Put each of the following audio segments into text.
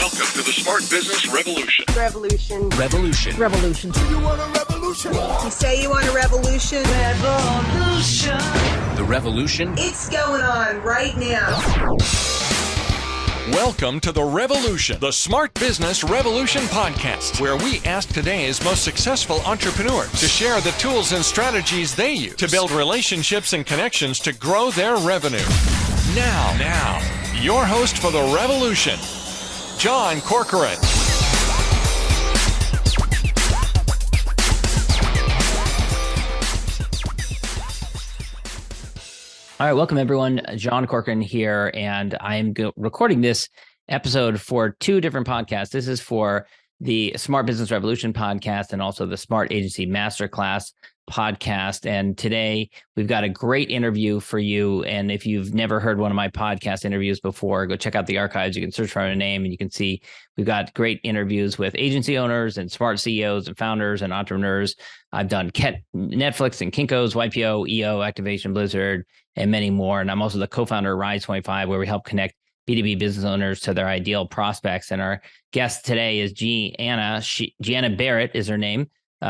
Welcome to the Smart Business Revolution. Revolution. Revolution. Revolution. You want a revolution? You say you want a revolution? Revolution. The revolution. It's going on right now. Welcome to The Revolution, the Smart Business Revolution podcast, where we ask today's most successful entrepreneurs to share the tools and strategies they use to build relationships and connections to grow their revenue. Now, your host for The Revolution, John Corcoran. All right, welcome everyone. John Corcoran here, and I'm recording this episode for two different podcasts. This is for the Smart Business Revolution podcast and also the Smart Agency Masterclass podcast. And today we've got a great interview for you. And if you've never heard one of my podcast interviews before, go check out the archives. You can search for my name and you can see we've got great interviews with agency owners and smart CEOs and founders and entrepreneurs. I've done Netflix and Kinko's, YPO, EO, Activation, Blizzard, and many more. And I'm also the co-founder of Rise 25, where we help connect B2B business owners to their ideal prospects. And our guest today is Jeanna Barrett is her name.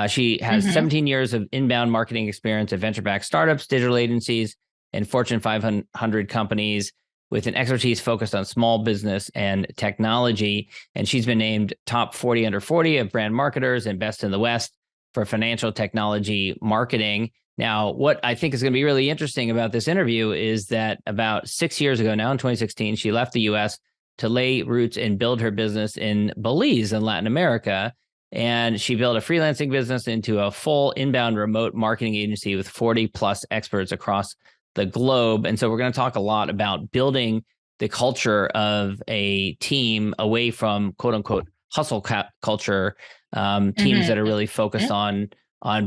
She has 17 years of inbound marketing experience at venture-backed startups, digital agencies, and Fortune 500 companies with an expertise focused on small business and technology. And she's been named top 40 under 40 of brand marketers and best in the West for financial technology marketing. Now, what I think is going to be really interesting about this interview is that about 6 years ago now, in 2016, she left the U.S. to lay roots and build her business in Belize in Latin America. And she built a freelancing business into a full inbound remote marketing agency with 40 plus experts across the globe. And so we're going to talk a lot about building the culture of a team away from quote unquote hustle culture, teams that are really focused on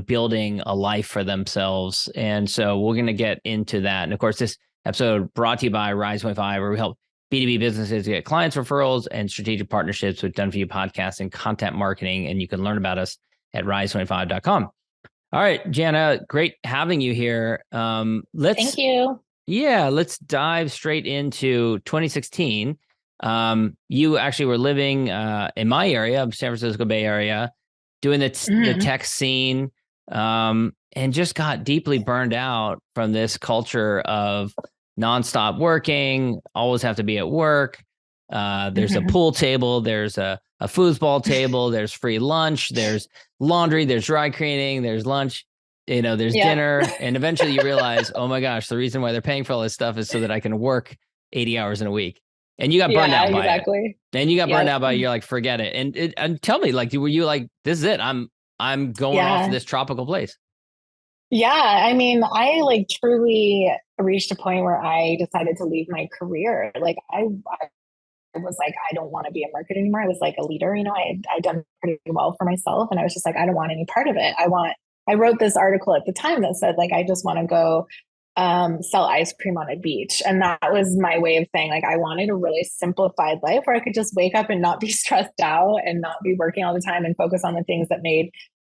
building a life for themselves. And so we're going to get into that. And of course, this episode brought to you by Rise 25, where we help B2B businesses get clients referrals and strategic partnerships with Done For You podcasts and content marketing. And you can learn about us at rise25.com. All right, Jeanna, great having you here. Thank you. Yeah, let's dive straight into 2016. You actually were living in my area, San Francisco Bay Area, doing the tech scene, and just got deeply burned out from this culture of nonstop working, always have to be at work. There's a pool table, there's a foosball table, there's free lunch, there's laundry, there's dry cleaning, there's lunch, there's dinner. And eventually you realize, oh my gosh, the reason why they're paying for all this stuff is so that I can work 80 hours in a week. And you got burned out by it. And you got burned out by it. You're like, forget it. And tell me, like, were you like, this is it? I'm going off to this tropical place. Yeah. I mean, I truly reached a point where I decided to leave my career. Like I was like, I don't want to be a marketer anymore. I was like a leader, I'd done pretty well for myself. And I was just like, I don't want any part of it. I wrote this article at the time that said, like, I just want to go sell ice cream on a beach. And that was my way of saying, like, I wanted a really simplified life where I could just wake up and not be stressed out and not be working all the time and focus on the things that made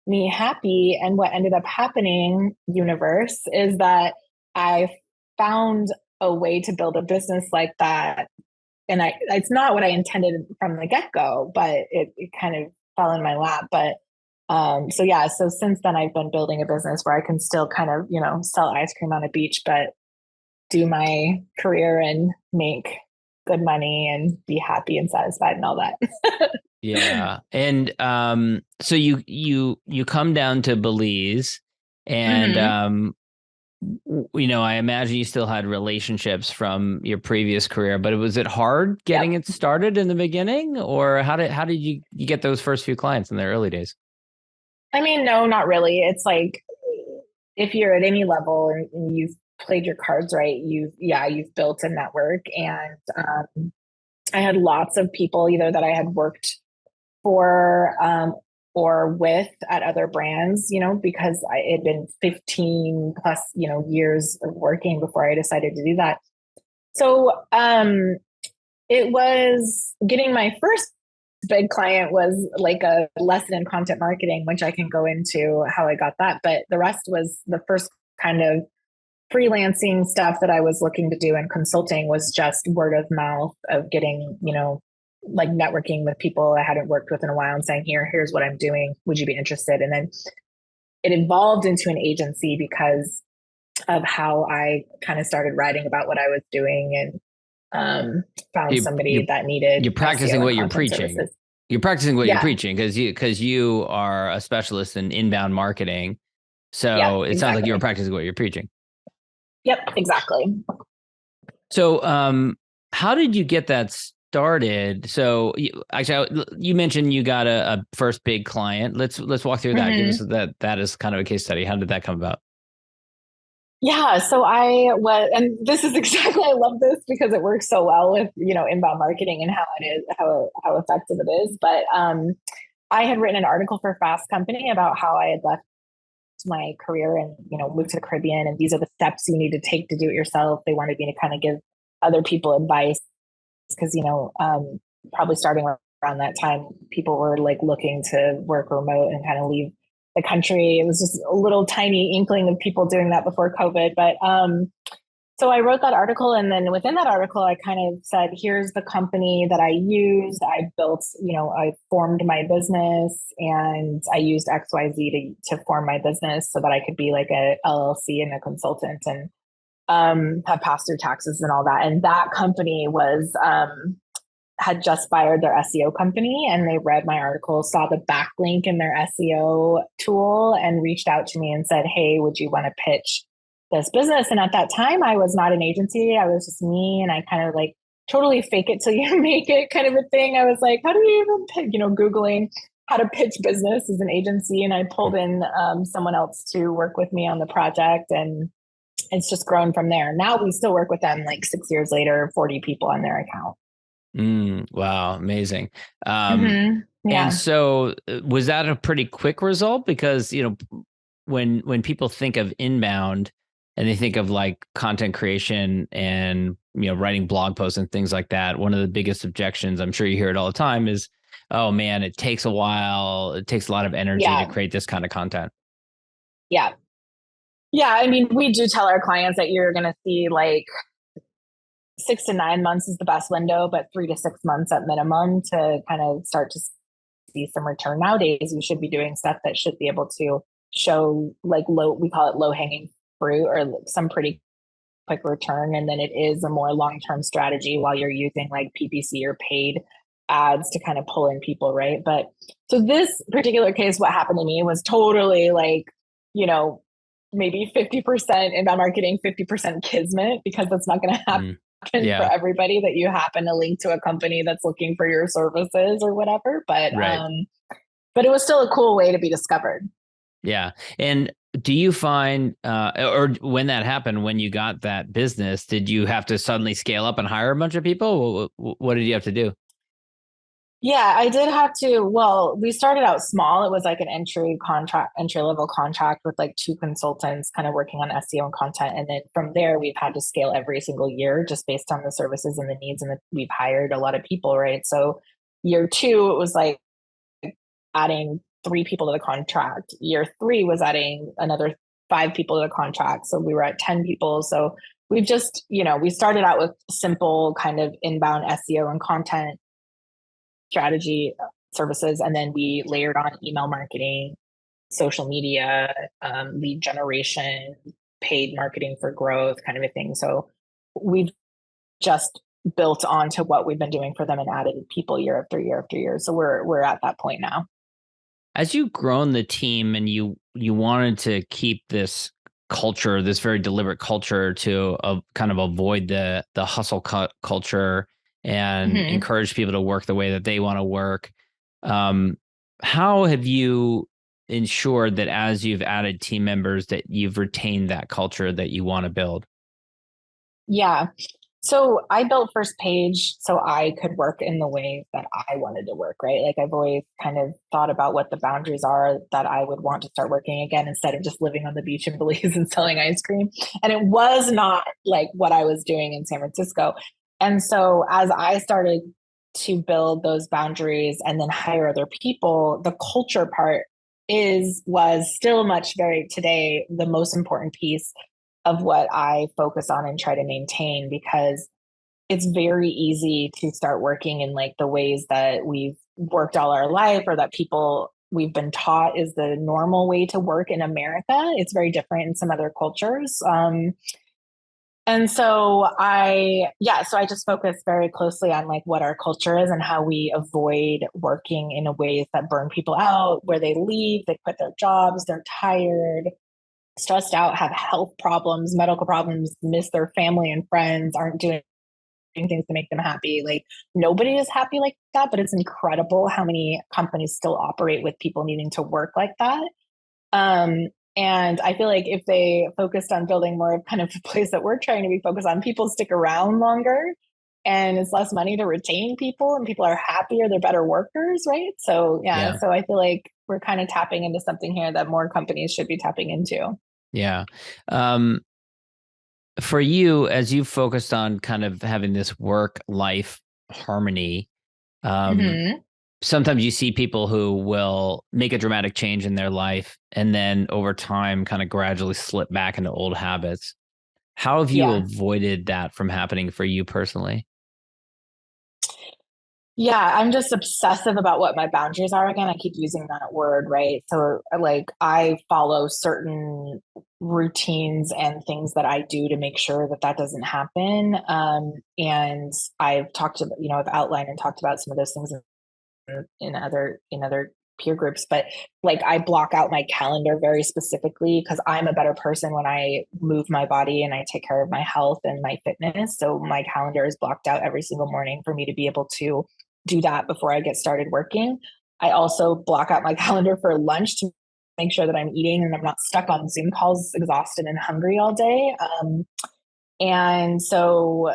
me happy. And what ended up happening, universe, is that I found a way to build a business like that. And it's not what I intended from the get-go, but it kind of fell in my lap. But so since then I've been building a business where I can still kind of, sell ice cream on a beach, but do my career and make good money and be happy and satisfied and all that. Yeah. And so you come down to Belize and I imagine you still had relationships from your previous career, but was it hard getting it started in the beginning, or how did you get those first few clients in the early days? I mean, no, not really. It's like, if you're at any level and you've played your cards right, you've built a network. And I had lots of people either that I had worked for or with at other brands, because it had been 15 plus, years of working before I decided to do that. So it was getting my first big client was like a lesson in content marketing, which I can go into how I got that. But the rest was the first kind of freelancing stuff that I was looking to do, and consulting was just word of mouth of getting, like networking with people I hadn't worked with in a while and saying, here's what I'm doing. Would you be interested? And then it evolved into an agency because of how I kind of started writing about what I was doing and found somebody that needed you're practicing SEO and what you're content preaching. services. You're practicing what you're Yeah. preaching because you are a specialist in inbound marketing. So Yeah, it sounds like you were practicing what you're preaching. Yep, exactly. So how did you get that started? So you mentioned you got a first big client. Let's walk through that. Give us that is kind of a case study. How did that come about? Yeah, so I was, and this is exactly, I love this because it works so well with, inbound marketing and how it is, how effective it is. But I had written an article for Fast Company about how I had left my career and, moved to the Caribbean. And these are the steps you need to take to do it yourself. They wanted me to kind of give other people advice because, probably starting around that time, people were like looking to work remote and kind of leave the country. It was just a little tiny inkling of people doing that before COVID. But so I wrote that article. And then within that article, I kind of said, here's the company that I used. I built, I formed my business and I used XYZ to form my business so that I could be like a LLC and a consultant and have passed through taxes and all that. And that company was had just fired their SEO company and they read my article, saw the backlink in their SEO tool and reached out to me and said, hey, would you want to pitch this business? And at that time, I was not an agency. I was just me. And I kind of like totally fake it till you make it kind of a thing. I was like, how do you even pitch, Googling how to pitch business as an agency. And I pulled in someone else to work with me on the project. And it's just grown from there. Now we still work with them like 6 years later, 40 people on their account. Wow, amazing. Yeah. And so was that a pretty quick result? Because, when people think of inbound and they think of like content creation and, writing blog posts and things like that, one of the biggest objections, I'm sure you hear it all the time, is, oh man, it takes a while. It takes a lot of energy to create this kind of content. Yeah. Yeah. I mean, we do tell our clients that you're going to see like 6 to 9 months is the best window, but 3 to 6 months at minimum to kind of start to see some return. Nowadays, you should be doing stuff that should be able to show like we call it low hanging fruit or some pretty quick return. And then it is a more long-term strategy while you're using like PPC or paid ads to kind of pull in people. Right. But so this particular case, what happened to me was totally like, maybe 50% inbound marketing, 50% kismet, because that's not going to happen for everybody that you happen to link to a company that's looking for your services or whatever. But, but it was still a cool way to be discovered. Yeah. And do you find, or when that happened, when you got that business, did you have to suddenly scale up and hire a bunch of people? What did you have to do? Yeah, I did have to. Well, we started out small. It was like an entry level contract with like 2 consultants kind of working on SEO and content. And then from there, we've had to scale every single year just based on the services and the needs. And we've hired a lot of people, right? So year 2, it was like adding 3 people to the contract. Year 3 was adding another 5 people to the contract. So we were at 10 people. So we've just, we started out with simple kind of inbound SEO and content strategy services. And then we layered on email marketing, social media, lead generation, paid marketing for growth kind of a thing. So we've just built onto what we've been doing for them and added people year after year after year. So we're at that point now. As you've grown the team and you wanted to keep this culture, this very deliberate culture to kind of avoid the hustle culture and encourage people to work the way that they want to work. How have you ensured that as you've added team members that you've retained that culture that you want to build? Yeah. So I built First Page so I could work in the way that I wanted to work, right? Like I've always kind of thought about what the boundaries are that I would want to start working again instead of just living on the beach in Belize and selling ice cream. And it was not like what I was doing in San Francisco. And so as I started to build those boundaries and then hire other people, the culture part was still very today the most important piece of what I focus on and try to maintain, because it's very easy to start working in like the ways that we've worked all our life, or that people we've been taught is the normal way to work in America. It's very different in some other cultures. And so so I just focus very closely on like what our culture is and how we avoid working in a ways that burn people out, where they leave, they quit their jobs, they're tired, stressed out, have health problems, medical problems, miss their family and friends, aren't doing things to make them happy. Like nobody is happy like that, but it's incredible how many companies still operate with people needing to work like that. And I feel like if they focused on building more of kind of the place that we're trying to be focused on, people stick around longer and it's less money to retain people and people are happier, they're better workers, right? So Yeah. so I feel like we're kind of tapping into something here that more companies should be tapping into. Yeah. For you, as you focused on kind of having this work-life harmony, um, Mm-hmm. sometimes you see people who will make a dramatic change in their life and then over time kind of gradually slip back into old habits. How have you Yeah. avoided that from happening for you personally? Yeah, I'm just obsessive about what my boundaries are. Again, I keep using that word, right? So, like, I follow certain routines and things that I do to make sure that that doesn't happen. And I've talked about, I've outlined and talked about some of those things in other peer groups, but like I block out my calendar very specifically because I'm a better person when I move my body and I take care of my health and my fitness. So my calendar is blocked out every single morning for me to be able to do that before I get started working. I also block out my calendar for lunch to make sure that I'm eating and I'm not stuck on Zoom calls exhausted and hungry all day. And so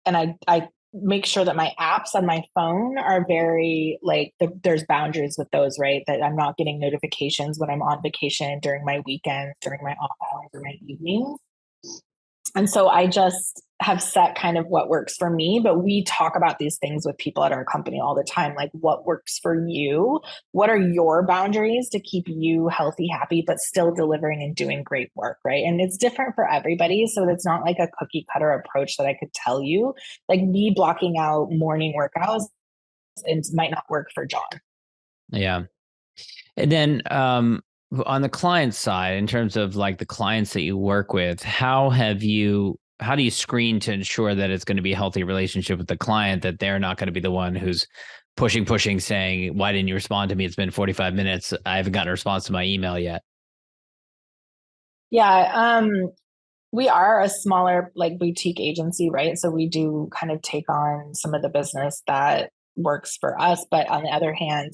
and I make sure that my apps on my phone are very like there's boundaries with those, right? That I'm not getting notifications when I'm on vacation, during my weekends, during my off hours, or my evenings. And so I just have set kind of what works for me, but we talk about these things with people at our company all the time. Like, what works for you? What are your boundaries to keep you healthy, happy, but still delivering and doing great work, right? And it's different for everybody. So it's not like a cookie cutter approach that I could tell you. Like me blocking out morning workouts, it might not work for John. Yeah. And then on the client side, in terms of like the clients that you work with, how do you screen to ensure that it's going to be a healthy relationship with the client, that they're not going to be the one who's pushing, saying, why didn't you respond to me? It's been 45 minutes. I haven't gotten a response to my email yet. Yeah. We are a smaller like boutique agency, right? So we do kind of take on some of the business that works for us. But on the other hand,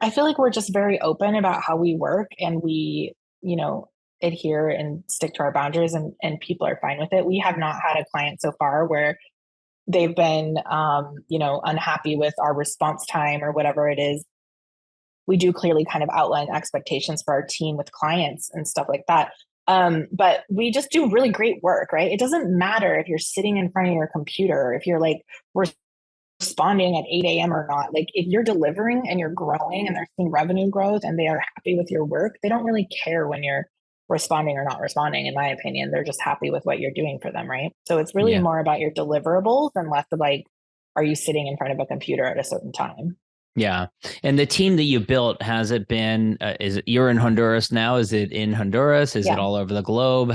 I feel like we're just very open about how we work and we, adhere and stick to our boundaries and people are fine with it. We have not had a client so far where they've been, unhappy with our response time or whatever it is. We do clearly kind of outline expectations for our team with clients and stuff like that. But we just do really great work, right? It doesn't matter if you're sitting in front of your computer, if you're like, responding at 8 a.m. or not. Like if you're delivering and you're growing and they're seeing revenue growth and they are happy with your work, they don't really care when you're responding or not responding, in my opinion. They're just happy with what you're doing for them, right? So it's really Yeah. more about your deliverables and less of like, are you sitting in front of a computer at a certain time? Yeah. And the team that you built, has it been, you're in Honduras now? Is it in Honduras? Is it Yeah. all over the globe?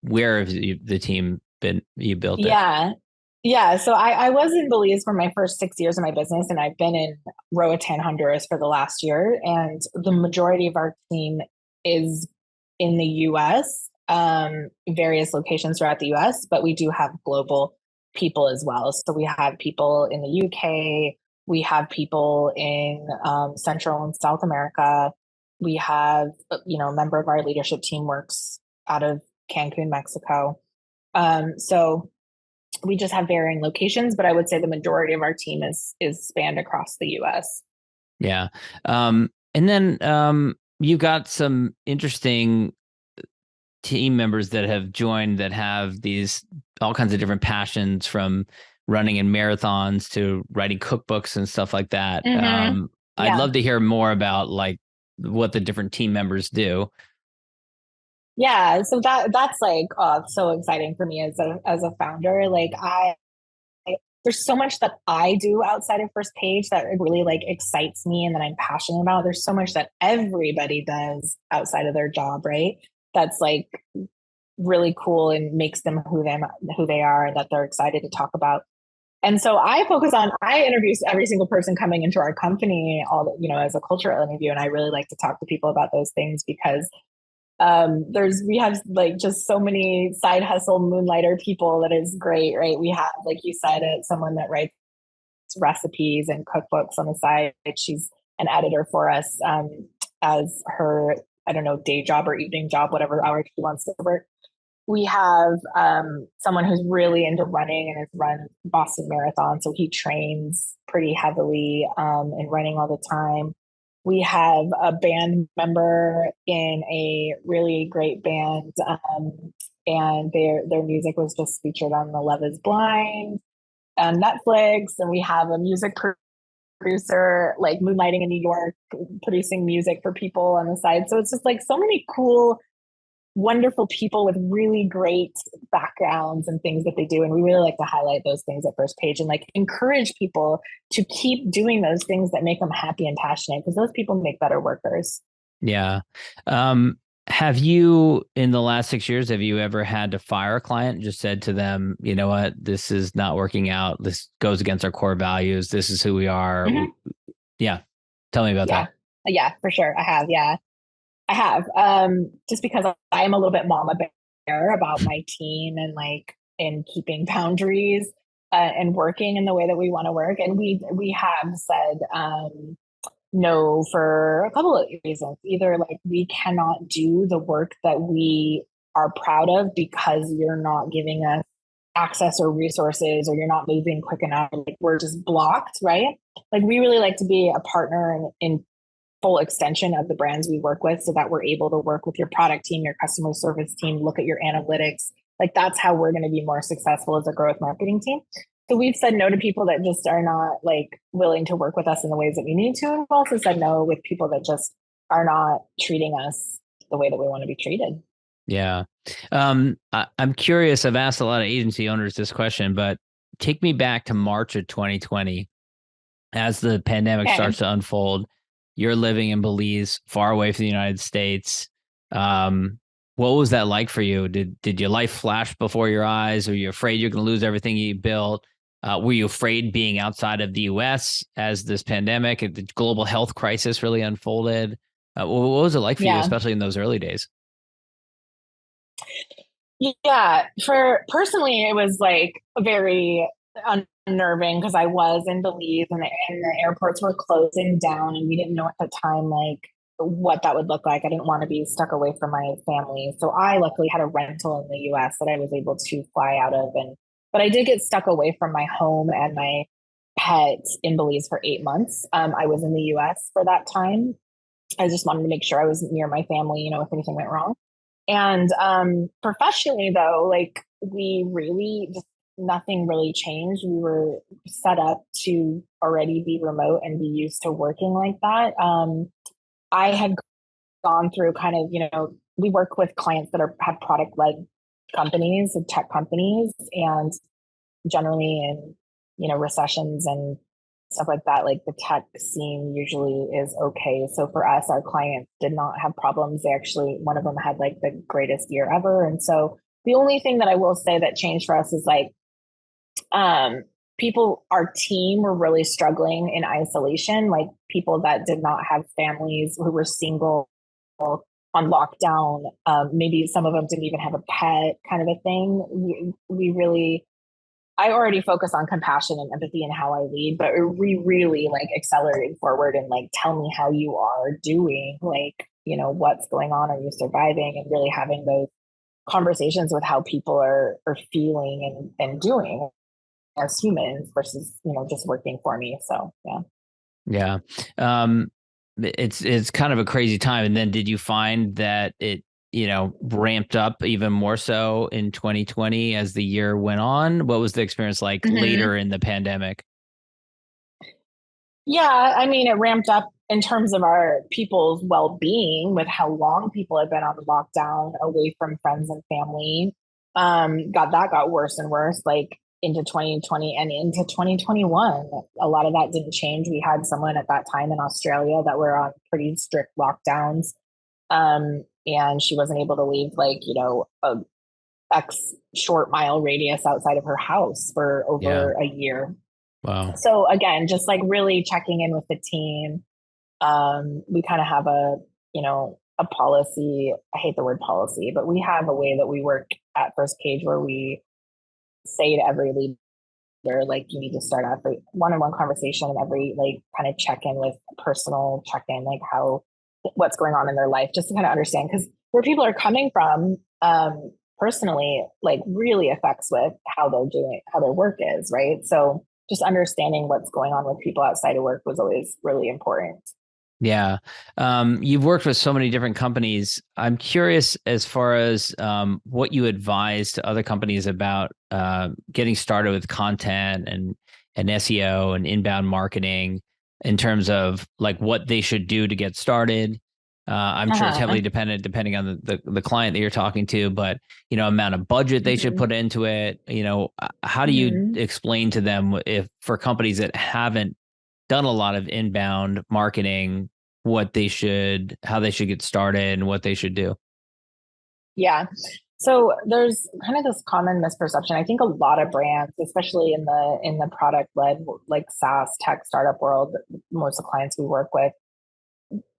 Where have the team been, you built it? Yeah. Yeah. So I was in Belize for my first 6 years of my business, and I've been in Roatan, Honduras for the last year. And the majority of our team is in the US, various locations throughout the US, but we do have global people as well. So we have people in the UK, we have people in Central and South America. We have, a member of our leadership team works out of Cancun, Mexico. So we just have varying locations, but I would say the majority of our team is spanned across the US. Yeah. And then you got some interesting team members that have joined that have these all kinds of different passions, from running in marathons to writing cookbooks and stuff like that. Mm-hmm. I'd Yeah. love to hear more about like what the different team members do. Yeah. So that's like so exciting for me as a founder. Like there's so much that I do outside of First Page that really like excites me and that I'm passionate about. There's so much that everybody does outside of their job, right? That's like really cool and makes them who they are, and that they're excited to talk about. And so I interview every single person coming into our company, as a cultural interview. And I really like to talk to people about those things because we have like just so many side hustle moonlighter people that is great, right? We have, like you said, someone that writes recipes and cookbooks on the side. She's an editor for us as her, I don't know, day job or evening job, whatever hour she wants to work. We have someone who's really into running and has run Boston Marathon. So he trains pretty heavily and running all the time. We have a band member in a really great band, and their music was just featured on the Love is Blind on Netflix. And we have a music producer like moonlighting in New York, producing music for people on the side. So it's just like so many cool, wonderful people with really great backgrounds and things that they do. And we really like to highlight those things at First Page and like encourage people to keep doing those things that make them happy and passionate, because those people make better workers. Yeah. Have you, in the last 6 years, have you ever had to fire a client and just said to them, you know what, this is not working out. This goes against our core values. This is who we are. Mm-hmm. Yeah. Tell me about that. Yeah, for sure. I have. Yeah. I have, just because I am a little bit mama bear about my team and like in keeping boundaries and working in the way that we want to work. And we have said no for a couple of reasons. Either like we cannot do the work that we are proud of because you're not giving us access or resources, or you're not moving quick enough. Like we're just blocked, right? Like we really like to be a partner in full extension of the brands we work with, so that we're able to work with your product team, your customer service team, look at your analytics. Like that's how we're going to be more successful as a growth marketing team. So we've said no to people that just are not like willing to work with us in the ways that we need to. And we've also said no with people that just are not treating us the way that we want to be treated. Yeah. I'm curious. I've asked a lot of agency owners this question, but take me back to March of 2020 as the pandemic starts to unfold. You're living in Belize, far away from the United States. What was that like for you? Did your life flash before your eyes? Were you afraid you're going to lose everything you built? Were you afraid being outside of the U.S. as this pandemic, the global health crisis really unfolded? What was it like for you, especially in those early days? Yeah, personally, it was like very unnerving because I was in Belize and the airports were closing down, and we didn't know at the time like what that would look like. I didn't want to be stuck away from my family, so I luckily had a rental in the U.S. that I was able to fly out of, but I did get stuck away from my home and my pet in Belize for 8 months. I was in the U.S. for that time. I just wanted to make sure I was near my family, if anything went wrong. And professionally, though, like nothing really changed. We were set up to already be remote and be used to working like that. I had gone through kind of, we work with clients that have product-led companies and tech companies, and generally in, recessions and stuff like that, like the tech scene usually is okay. So for us, our clients did not have problems. They actually, one of them had like the greatest year ever. And so the only thing that I will say that changed for us is like, our team were really struggling in isolation, like people that did not have families, who were single on lockdown. Maybe some of them didn't even have a pet, kind of a thing. I already focus on compassion and empathy and how I lead, but we really like accelerated forward and like, tell me how you are doing, like, what's going on? Are you surviving? And really having those conversations with how people are feeling and doing as humans versus, just working for me. So, yeah. Yeah. It's kind of a crazy time. And then did you find that it, ramped up even more so in 2020 as the year went on? What was the experience like later in the pandemic? Yeah, I mean, it ramped up in terms of our people's well-being with how long people had been on lockdown away from friends and family. Got worse and worse. Like into 2020 and into 2021. A lot of that didn't change. We had someone at that time in Australia that were on pretty strict lockdowns. And she wasn't able to leave a X short mile radius outside of her house for over a year. Wow. So again, just like really checking in with the team. We kind of have a policy. I hate the word policy, but we have a way that we work at First Page where we say to every leader, like, you need to start off a one-on-one conversation and every kind of check in with personal check-in, like what's going on in their life, just to kind of understand, because where people are coming from personally, like, really affects with how they're doing, how their work is, right? So just understanding what's going on with people outside of work was always really important. Yeah. You've worked with so many different companies. I'm curious as far as what you advise to other companies about getting started with content and SEO and inbound marketing in terms of like what they should do to get started. I'm sure it's heavily depending on the client that you're talking to, but amount of budget they should put into it. How do you explain to them, if for companies that haven't done a lot of inbound marketing, how they should get started and what they should do? Yeah. So there's kind of this common misperception. I think a lot of brands, especially in the product led, like SaaS tech startup world, most of the clients we work with,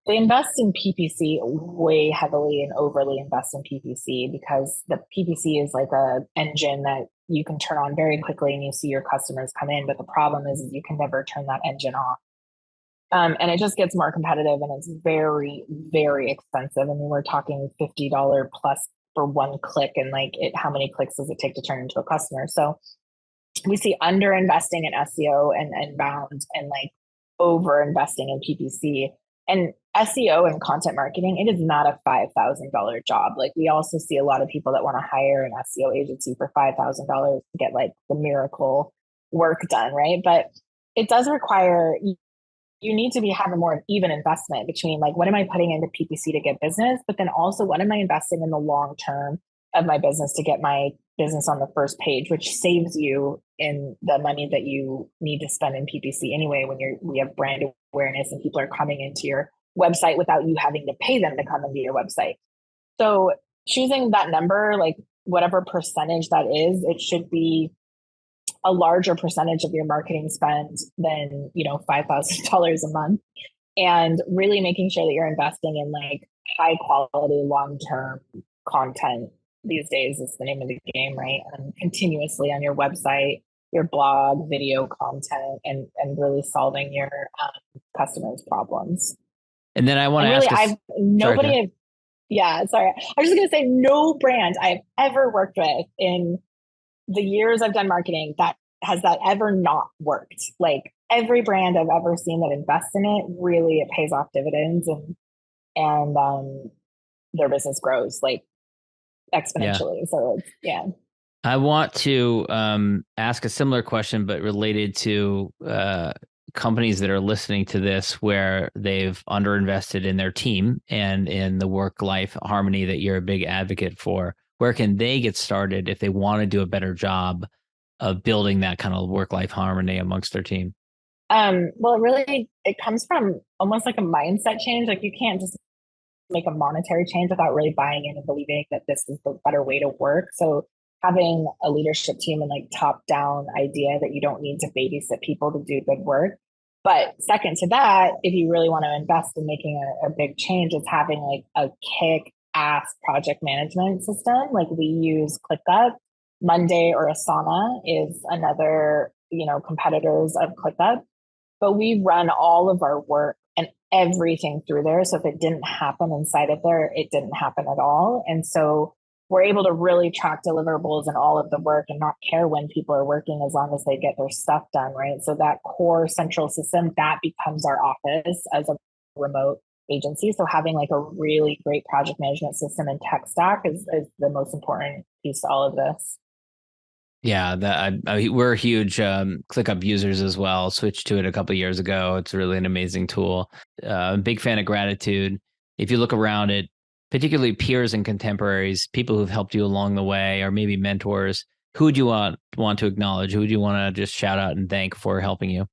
they invest in PPC way heavily and overly invest in PPC because the PPC is like a engine that you can turn on very quickly and you see your customers come in. But the problem is you can never turn that engine off. And it just gets more competitive and it's very, very expensive. I mean, we're talking $50 plus for one click, and how many clicks does it take to turn into a customer? So we see under investing in SEO and inbound and over investing in PPC. And SEO and content marketing, it is not a $5,000 job. Like, we also see a lot of people that want to hire an SEO agency for $5,000 to get the miracle work done, right? But it does require, you need to be having more even investment between what am I putting into PPC to get business, but then also what am I investing in the long term of my business to get my business on the first page, which saves you in the money that you need to spend in PPC anyway when we have brand awareness and people are coming into your website without you having to pay them to come into your website. So choosing that number, whatever percentage that is, it should be a larger percentage of your marketing spend than $5,000 a month, and really making sure that you're investing in high quality long-term content. These days is the name of the game, right? And continuously on your website, your blog, video content, and really solving your customers' problems. And then I want to really, ask, yeah, sorry. I was just going to say, no brand I've ever worked with in the years I've done marketing that ever not worked. Every brand I've ever seen that invests in it, really, it pays off dividends and their business grows exponentially. Yeah. So I want to ask a similar question, but related to companies that are listening to this, where they've underinvested in their team and in the work-life harmony that you're a big advocate for. Where can they get started if they want to do a better job of building that kind of work-life harmony amongst their team? Well, it comes from almost like a mindset change. You can't just make a monetary change without really buying in and believing that this is the better way to work. So having a leadership team and top-down idea that you don't need to babysit people to do good work. But second to that, if you really want to invest in making a big change, it's having a kick-ass project management system. We use ClickUp. Monday or Asana is another, competitors of ClickUp. But we run all of our work and everything through there. So if it didn't happen inside of there, it didn't happen at all. And so we're able to really track deliverables and all of the work and not care when people are working as long as they get their stuff done, right? So that core central system, that becomes our office as a remote agency. So having a really great project management system and tech stack is the most important piece to all of this. Yeah, we're huge ClickUp users as well. Switched to it a couple of years ago. It's really an amazing tool. Big fan of Gratitude. If you look around it, particularly peers and contemporaries, people who've helped you along the way, or maybe mentors who would you want to acknowledge? Who would you want to just shout out and thank for helping you?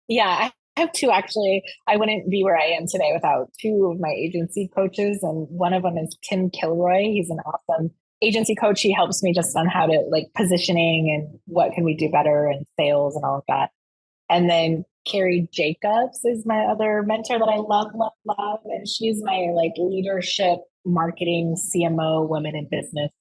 Yeah, I have two actually. I wouldn't be where I am today without two of my agency coaches. And one of them is Tim Kilroy. He's an awesome agency coach. He helps me just on how to like positioning and what can we do better and sales and all of that. And then Carrie Jacobs is my other mentor that I love. And she's my like leadership, marketing, CMO, women in business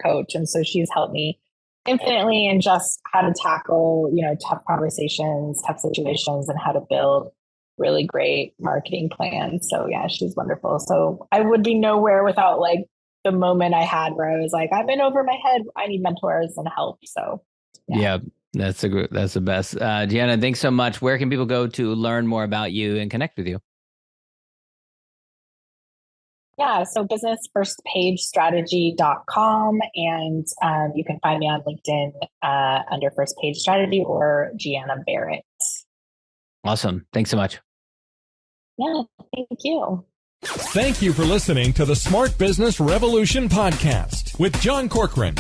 coach. And so she's helped me infinitely in just how to tackle, tough conversations, tough situations, and how to build really great marketing plans. So yeah, she's wonderful. So I would be nowhere without like the moment I had where I was like, I'm in over my head. I need mentors and help. So yeah. That's the best. Jeanna, thanks so much. Where can people go to learn more about you and connect with you? Yeah, so businessfirstpagestrategy.com, and you can find me on LinkedIn under First Page Strategy or Jeanna Barrett. Awesome. Thanks so much. Yeah, thank you. Thank you for listening to the Smart Business Revolution podcast with John Corcoran.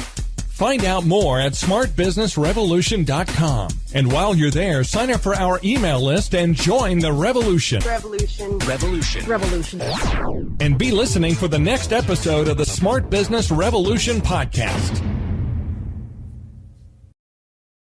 Find out more at smartbusinessrevolution.com. And while you're there, sign up for our email list and join the revolution. Revolution. And be listening for the next episode of the Smart Business Revolution podcast.